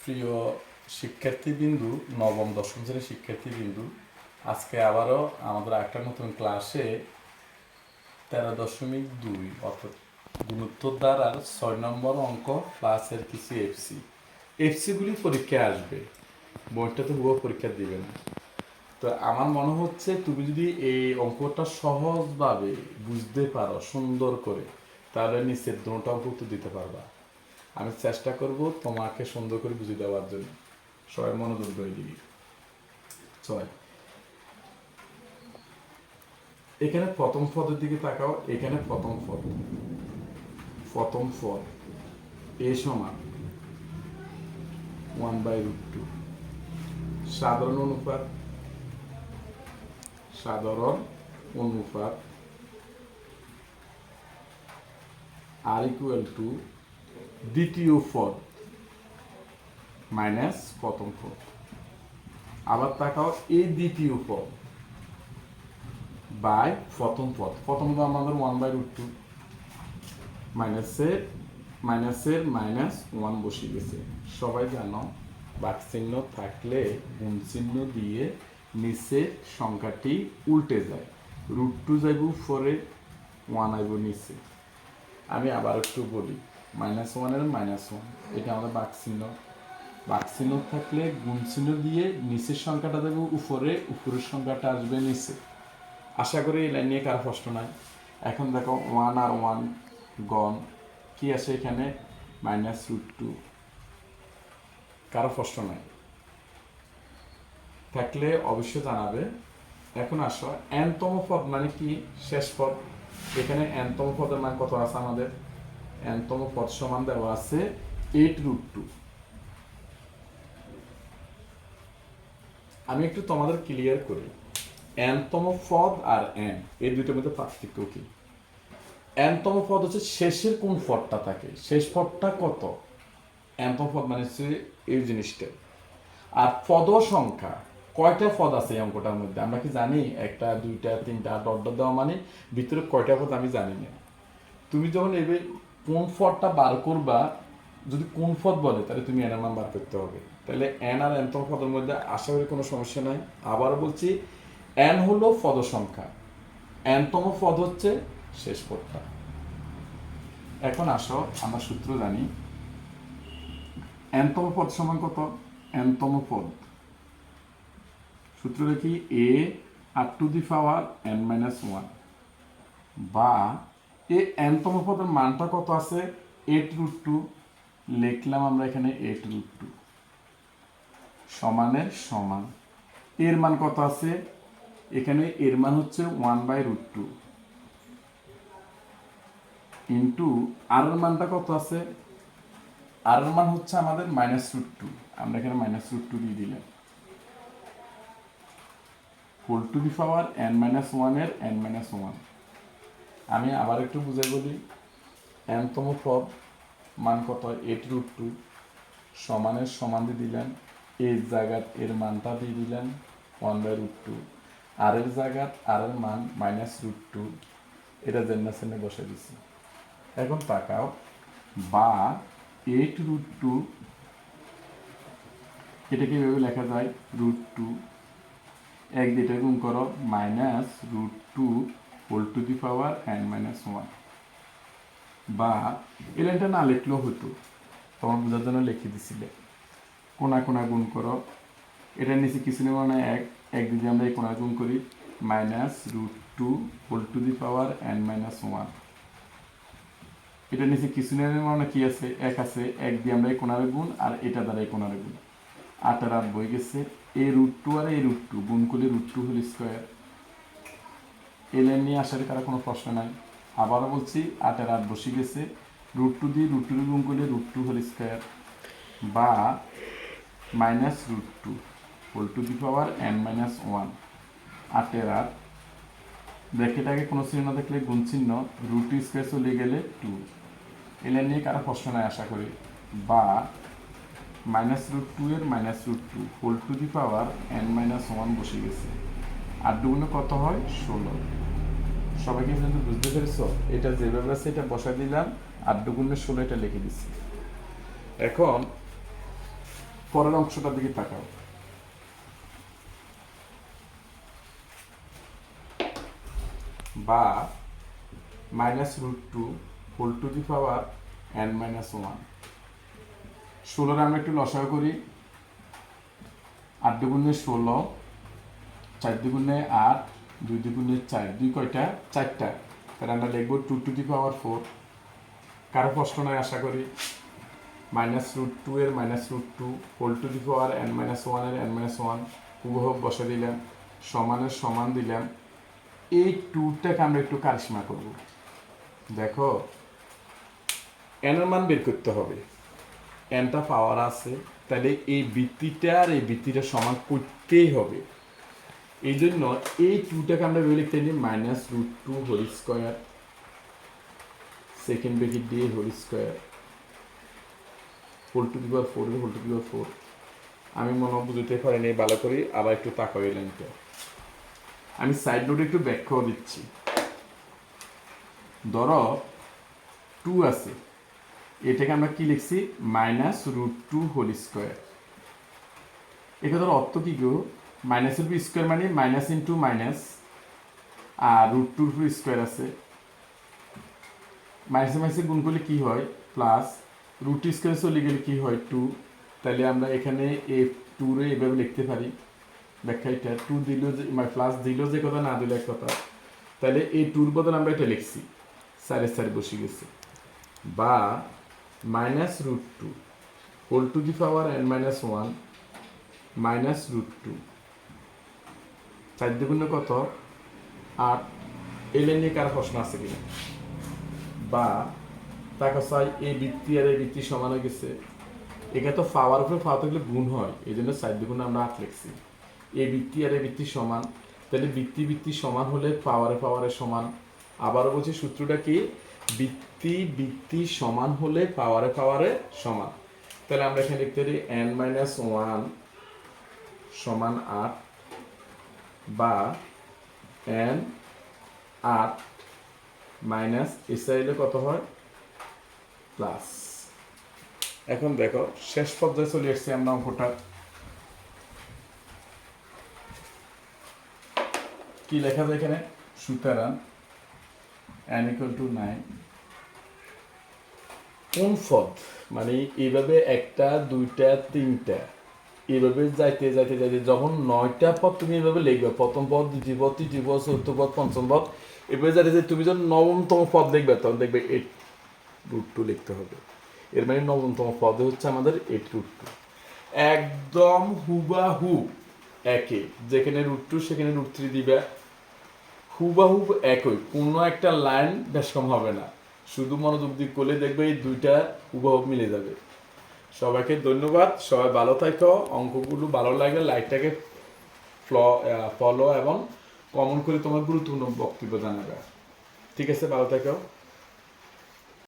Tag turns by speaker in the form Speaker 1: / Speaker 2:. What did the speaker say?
Speaker 1: প্রিয় শিক্ষার্থীবৃন্দু, নবম দশম শ্রেণীর শিক্ষার্থীবৃন্দু, আজকে আবারও আমাদের একটা নতুন ক্লাসে 13.2 অর্থাৎ গুণোত্তর ধারার 6 নম্বর অঙ্ক ক্লাসের কিছু এফসিগুলি পরীক্ষায় আসবে। বইটাতে হুবহু পরীক্ষা দিবে না। তো আমার মনে হচ্ছে তুমি যদি এই অঙ্কটা সহজভাবে বুঝতে পারো সুন্দর করে, তাহলে নিচের দুটো অঙ্ক উত্তর দিতে পারবা। আমি চেষ্টা করব তোমাকে সুন্দর করে বুঝিয়ে দেওয়ার জন্য। সবাই মনোযোগ দিয়ে দিবি। ছয়, এখানে প্রথম পদের দিকে তাকাও। এখানে প্রথম পদ এ সমান 1/√2 সাধারণ অনুপাত আর ইকুয়াল টু দ্বিতীয় পদ মাইনাস প্রথম পদ। আবার তাকাও, এই দ্বিতীয় পদ বাই প্রথম পদ আমাদের 1/√2 মাইনাসের মাইনাস 1 বসে গেছে। সবাই জানো বাক চিহ্ন থাকলে গুণ চিহ্ন দিয়ে নিচের সংখ্যাটি উল্টে যায়। √2 যাইব উপরে, 1 আইব নিচে। আমি আবার একটু বলি, -1 -1 এটা আমাদের বাক চিহ্ন থাকলে গুণ চিহ্ন দিয়ে নিচের সংখ্যাটা দেবো উপরে, উপরের সংখ্যাটা আসবে নিচে। আশা করি এই লাইন নিয়ে কারো প্রশ্ন নাই। এখন দেখো 1 আর 1 গণ, কি আছে এখানে -√2। কারো প্রশ্ন নাই থাকলে অবশ্যই জানাবে। এখন আসো n-তম পদ মানে কি? শেষ পদ। এখানে n-তম পদের মান কত আছে আমাদের? n-তম পদ সমান দেওয়া আছে 8√2। আমি একটু তোমাদের ক্লিয়ার করি, n-তম পদ আর n এই দুইটার মধ্যে পার্থক্য কি? n-তম পদ হচ্ছে শেষের কোন পদটা থাকে, শেষ পদটা কত। n-তম পদ মানে হচ্ছে এই জিনিসটা। আর পদ সংখ্যা কয়টা পদ আছে এই অঙ্কটার মধ্যে আমরা কি জানি? 1 2 3 ডট দেওয়া মানে ভিতরে কয়টা পদ আমি জানি না। তুমি যখন এবে কোন পদটা বার করবা, যদি কোন পদ বলে তাহলে তুমি এর মান বার করতে হবে। তাহলে n আর n-তম পদের মধ্যে আশা করি কোনো সমস্যা নাই। আবার বলছি, n হলো পদ সংখ্যা, n-তম পদ হচ্ছে শেষ পদটা। এখন আসো আমরা সূত্র জানি। n-তম পদ সমান কত? n-তম পদ সূত্র দেখি a⁴n-1 বা এই n-তম পদের মানটা কত আছে? 8√2 লিখলাম আমরা এখানে 8√2 সমানের সমান। এর মান কত আছে? এখানে এর মান হচ্ছে 1/√2 ইন্টু আর এর মানটা কত আছে? আর এর মান হচ্ছে আমাদের -√2। আমরা এখানে -√2 দিয়ে দিলাম n-1 এর n-1। আমি আবার একটু বুঝাই বলি, n-তম পদ মান কত? 8√2 সমানের সমান দিয়ে দিলেন, এর জায়গার এর মানটা দিয়ে দিলেন 1/√2, আর এর জায়গার আর এর মান -√2, এটা জেনে বসে দিছি। এখন তাকাও, বা 8√2 এটাকে এভাবে লেখা যায় √2 এক দিয়ে গুণ করো -√2n-1 বা এই লাইনটা না লিখলেও হতো, তোমার বোঝার জন্য লিখে দিছিলে। কোনা গুণ করো, এটার নিচে কিছু নেই মানে এক দিয়ে আমরা এই কোনা গুণ করি -√2n-1। এটার নিচে কিছু নেই মানে কি আছে? এক আছে, এক দিয়ে আমরা এই কোনারে গুণ আর এটা দ্বারা এই কোনারে গুণ। 8 আর 8 বই গেছে, এই √2 আর এই √2 গুণ করলে √2 হোল স্কোয়ার। এই লাইন নিয়ে আসার কারো কোনো প্রশ্ন নাই। আবারও বলছি, 8 আর 8 বসে গেছে, √2 দিয়ে √2 গুণ করলে √2 হোল স্কোয়ার বা -√2n-1 8 আর 8 ব্র্যাকেটে কোনো চিহ্ন থাকলে গুণ চিহ্ন, √2 স্কোয়ার চলে গেলে 2। এই লাইন নিয়ে কারো প্রশ্ন নাই আশা করি। বা -√2 এর -√2n-1 বসে গেছে। 8 দুগুণে কত হয়? 16। সবাইকে কিন্তু বুঝতে পেরেছ? এটা যেভাবে আছে এটা বসাই দিলাম, 8 দুগুণে 16 এটা লিখে দিচ্ছি। এখন পরের অংশটার দিকে তাকাও। বা -√2 whole to the power n-1। 16 আমরা একটু লসাগু করি। 8 দুগুণে 16, 4 দুগুণে 8, 2 দুগুণে 4, 2 কয়টা? 4টা। তাহলে আমরা লিখবো 2 টু দি পাওয়ার 4। কারো প্রশ্ন নয় আশা করি। -√2 এর -√2 whole to the power n-1 এর n-1 হুবহু বসে দিলাম, সমানের সমান দিলাম। এই 2টাকে আমরা একটু কারিশমা করব। দেখো n এর মান বের করতে হবে, nটা পাওয়ার আছে, তাহলে এই বৃত্তিটা আর এই বৃত্তিটা সমান করতেই হবে। এই জন্য এই 2টাকে আমরা বের লিখতে নিই -√2 হোল স্কয়ার, সেকেন্ড ব্র্যাকেট দিয়ে whole square, whole to the power 4 whole to the power 4। আমি মনে বুঝতে পারিনি ভালো করে, আবার একটু তাকাও এই লাইনটা। আমি সাইড নোটে একটু ব্যাখ্যাও দিচ্ছি। ধরো 2 আছে, এটাকে আমরা কি লিখছি? -√2 হোল স্কয়ার। এটা ধরো অর্থ কি গো? মাইনাসের উপর স্কয়ার মানে মাইনাস ইন্টু মাইনাস, আর √2 উপর স্কয়ার আছে, মাইনাসে মাইনাসে গুণ করলে কি হয়? প্লাস, √2 স্কয়ার চলে গেলে কি হয়? 2। তাহলে আমরা এখানে এই 2 রে এভাবে লিখতে পারি। ব্যাখ্যা এটা 2 দিল যে প্লাস দিল যে কথা, না দিলে এক কথা। তাহলে এই 2 বদলে আমরা এটা লিখছি, সাইডে সাইডে বসে গেছে। বা -√2 whole to the power n-1 -√2, 4 দুগুণে কত? 8। এই লাইনে কার প্রশ্ন আছে কিনা? বা তাকে চাই এই বৃত্তি আর এই বৃত্তি সমান হয়ে গেছে। এখানে তো পাওয়ার উপরে পাওয়ার থাকলে গুণ হয়, এই জন্য 4 দুগুণে আমরা 8 লিখছি। এই বৃত্তি আর এই বৃত্তি সমান, তাহলে বৃত্তি বৃত্তি সমান হলে পাওয়ারে পাওয়ারে সমান। আবারও বলছি সূত্রটা কি? বৃত্তি বৃত্তি সমান হলে পাওয়ারে পাওয়ারে সমান। তাহলে আমরা এখানে লিখতে পারি n-1 সমান 8, বা n8 মাইনাস ইসরায়েলে কত হয়? প্লাস। এখন দেখো শেষ পর্যায়ে চলে এসেছি আমরা অঙ্কটা। কি লেখা যায় এখানে? সুতরাং n = 9। কোন পদ মানে এইভাবে 1টা 2টা 3টা এইভাবে যাইতে যাইতে যাইতে যখন 9টা পদ তুমি এইভাবে লিখবে, প্রথম পদ, দ্বিতীয় পদ, তৃতীয় পদ, চতুর্থ পদ, পঞ্চম পদ, এভাবে যাইতে যাইতে তুমি যখন 9তম পদ লিখবে, তখন দেখবে 8√2 লিখতে হবে। এর মানে 9তম পদ হচ্ছে আমাদের 8√2। একদম হুবাহু একই, যেখানে √2 সেখানে √3 দিবে, হুবাহুব একই, কোনো একটা লাইন বেশ কম হবে না। শুধু মনোযোগ দিয়ে করলে দেখবে এই দুইটা হুবাহুব মিলে যাবে। সবাইকে ধন্যবাদ, সবাই ভালো থাকো। অঙ্কগুলো ভালো লাগলে লাইকটাকে ফলো এবং কমেন্ট করে তোমার গুরুত্বপূর্ণ বক্তব্য জানাবে। ঠিক আছে, ভালো থাকো।